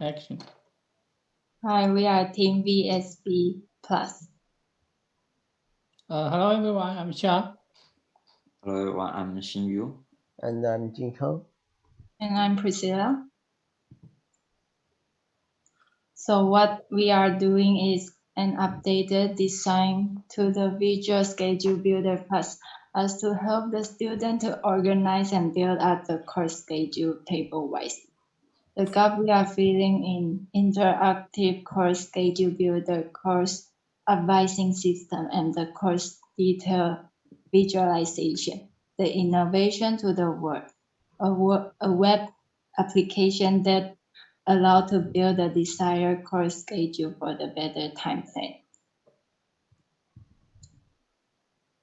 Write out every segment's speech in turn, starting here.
Action. Hi, we are Team VSB Plus. Hello everyone, I'm Xia. Hello everyone, I'm Xinyu. And I'm Jinkang. And I'm Priscilla. So what we are doing is an updated design to the Visual Schedule Builder Plus as to help the student to organize and build out the course schedule table-wise. The gap we are filling in interactive course schedule builder, course advising system, and the course detail visualization. The innovation to the work, a web application that allow to build the desired course schedule for the better time plan.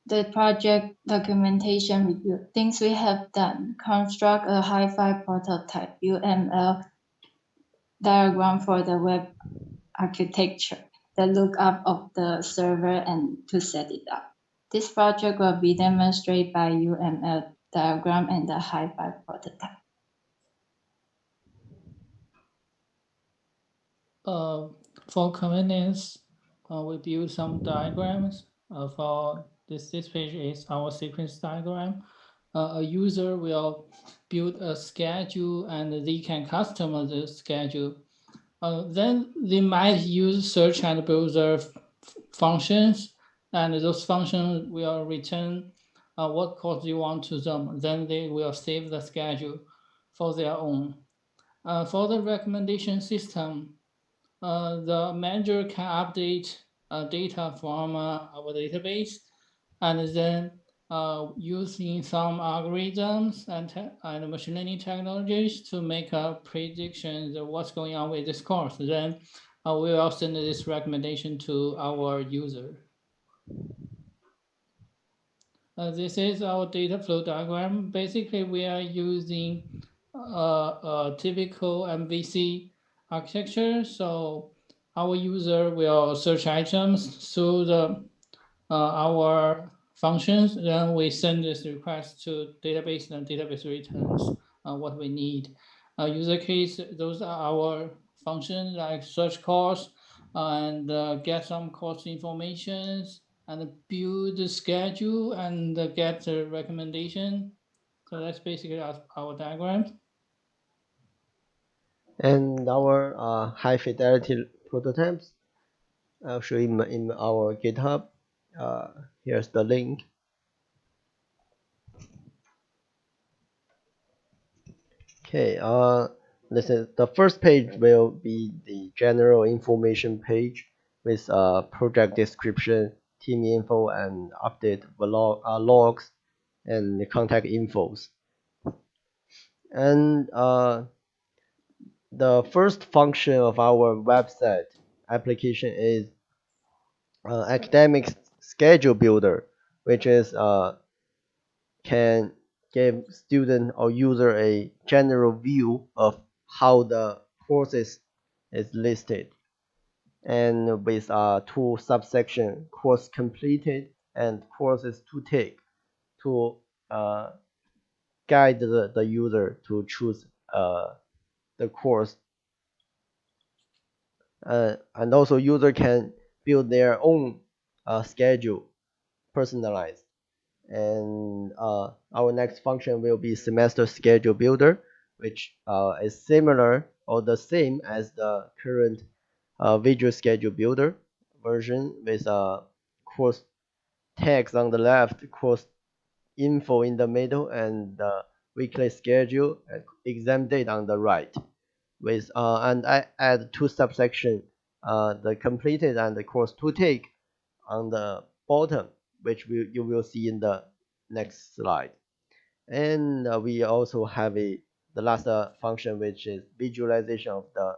The project documentation review, things we have done, construct a hi-fi prototype UML diagram for the web architecture, the lookup of the server and to set it up. This project will be demonstrated by UML diagram and the hi-fi prototype. For convenience, we build some diagrams. For this page is our sequence diagram. A user will build a schedule and they can customize the schedule. Then they might use search and browser functions, and those functions will return what course you want to them. Then they will save the schedule for their own. For the recommendation system, the manager can update data from our database, and then using some algorithms and machine learning technologies to make predictions of what's going on with this course. Then we will send this recommendation to our user. This is our data flow diagram. Basically, we are using a typical MVC architecture. So our user will search items through our functions. Then we send this request to database, and database returns what we need. User case, those are our functions like search course and get some course informations and build the schedule and get the recommendation. So that's basically our diagram. And our high fidelity prototypes, I'll show you in our GitHub. Here's the link. Okay, the first page will be the general information page with project description, team info, and update logs and the contact infos. And the first function of our website application is academic schedule builder, which is can give student or user a general view of how the courses is listed, and with two subsection, course completed and courses to take, to guide the user to choose the course. And also user can build their own schedule, personalized. And our next function will be semester schedule builder, which is similar or the same as the current visual schedule builder version, with course tags on the left, course info in the middle, and the weekly schedule and exam date on the right. With and I add two subsection, the completed and the course to take on the bottom, which you will see in the next slide. And we also have the last function, which is visualization of the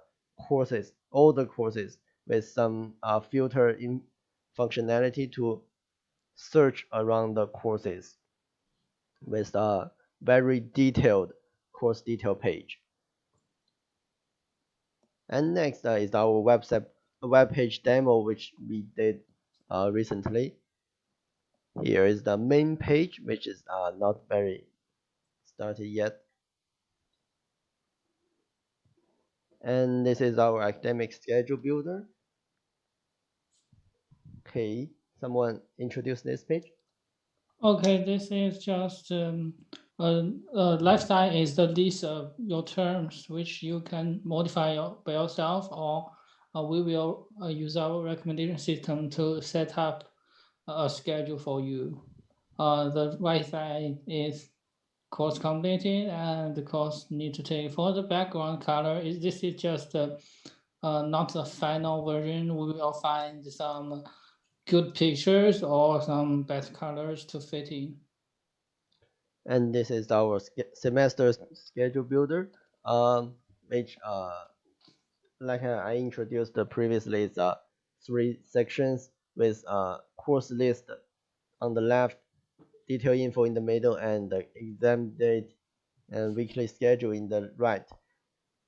courses, all the courses, with some filter in functionality to search around the courses with a very detailed course detail page. And next is our web page demo, which we did recently. Here is the main page, which is not very started yet. And this is our academic schedule builder. Okay, someone introduce this page. Okay, this is just lifestyle is the list of your terms which you can modify by yourself, or we will use our recommendation system to set up a schedule for you. The right side is course completed and the course need to take. For the background color, this is just not the final version. We will find some good pictures or some best colors to fit in. And this is our semester schedule builder, which like I introduced previously, is 3 sections with course list on the left, detail info in the middle, and the exam date and weekly schedule in the right.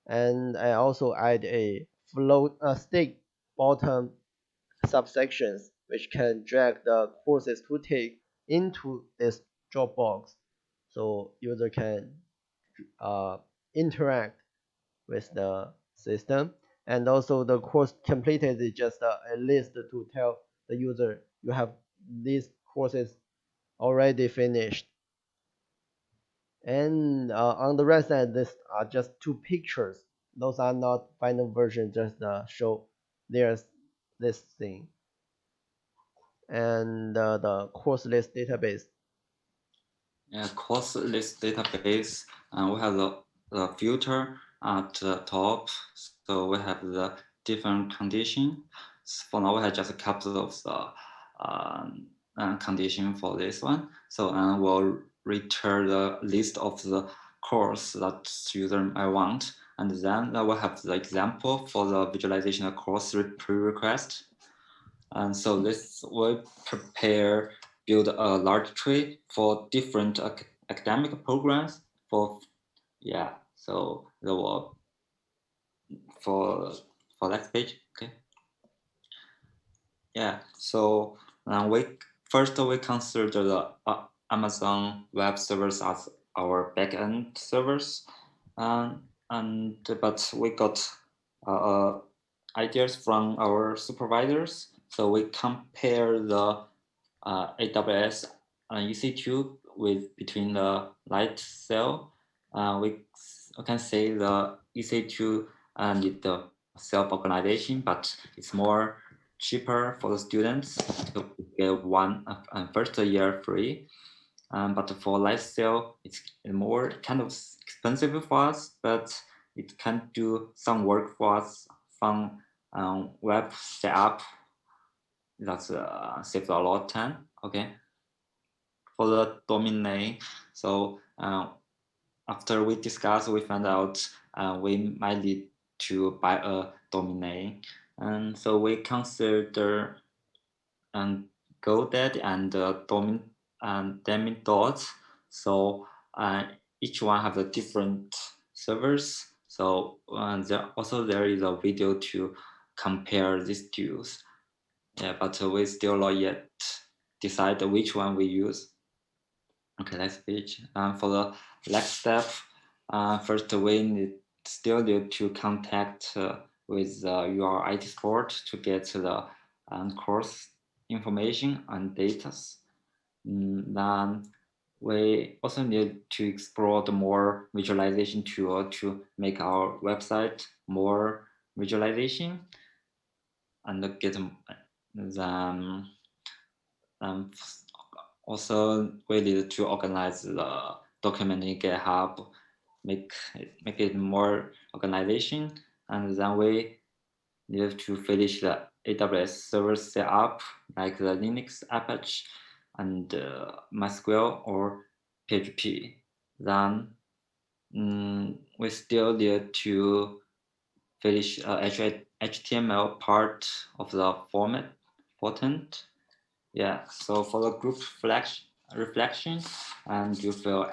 And I also add a float stick bottom subsections which can drag the courses to take into this Dropbox, so user can uh, interact with the system. And also the course completed is just a list to tell the user you have these courses already finished. And on the right side, this are just 2 pictures. Those are not final version, just show there's this thing. And the course list database. Yeah, course list database. We have the filter at the top. So we have the different condition. So for now, we have just a couple of the condition for this one. So we'll return the list of the course that user might want. And then we'll have the example for the visualization of course pre-request. And so this will prepare, build a large tree for different academic programs for, yeah, so the will for next page, okay. Yeah, so we first we consider the Amazon Web Service as our backend servers, and but we got ideas from our supervisors, so we compare the AWS EC2 with between the light cell. We can say the EC2 need the self-organization, but it's more cheaper for the students to get one first year free. But for light cell, it's more kind of expensive for us, but it can do some work for us from web setup. That's saves a lot of time. Okay, for the domain. So after we discuss, we found out we might need to buy a domain, and so we consider GoDaddy and domain dots. So each one have a different servers. So there is a video to compare these tools. Yeah, but we still not yet decide which one we use. Okay, next page. For the next step, first we still need to contact with your IT support to get the course information and data. Then we also need to explore the more visualization tool to make our website more visualization and get them. Um, Also, we need to organize the document in GitHub, make it more organization, and then we need to finish the AWS server setup, like the Linux Apache and MySQL or PHP. Then we still need to finish HTML part of the format content. Yeah, so for the group reflection, and do you feel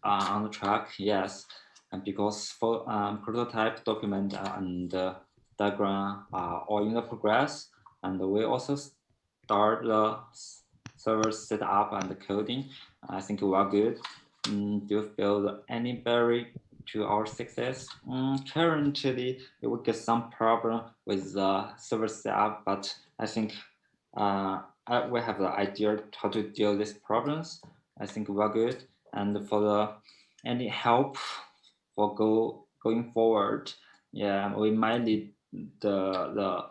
on the track? Yes, and because for prototype document and diagram are all in the progress, and we also start the server setup and the coding. I think we are good. Do you feel any to our success. Currently, we will get some problem with the server setup, but I think we have the idea how to deal with these problems. I think we're good. And for the any help for going forward, yeah, we might need the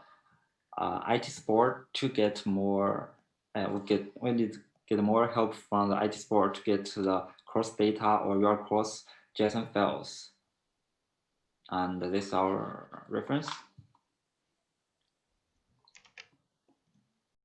IT support to get more. We need to get more help from the IT support to get to the cross data or your cross JSON files. And this is our reference.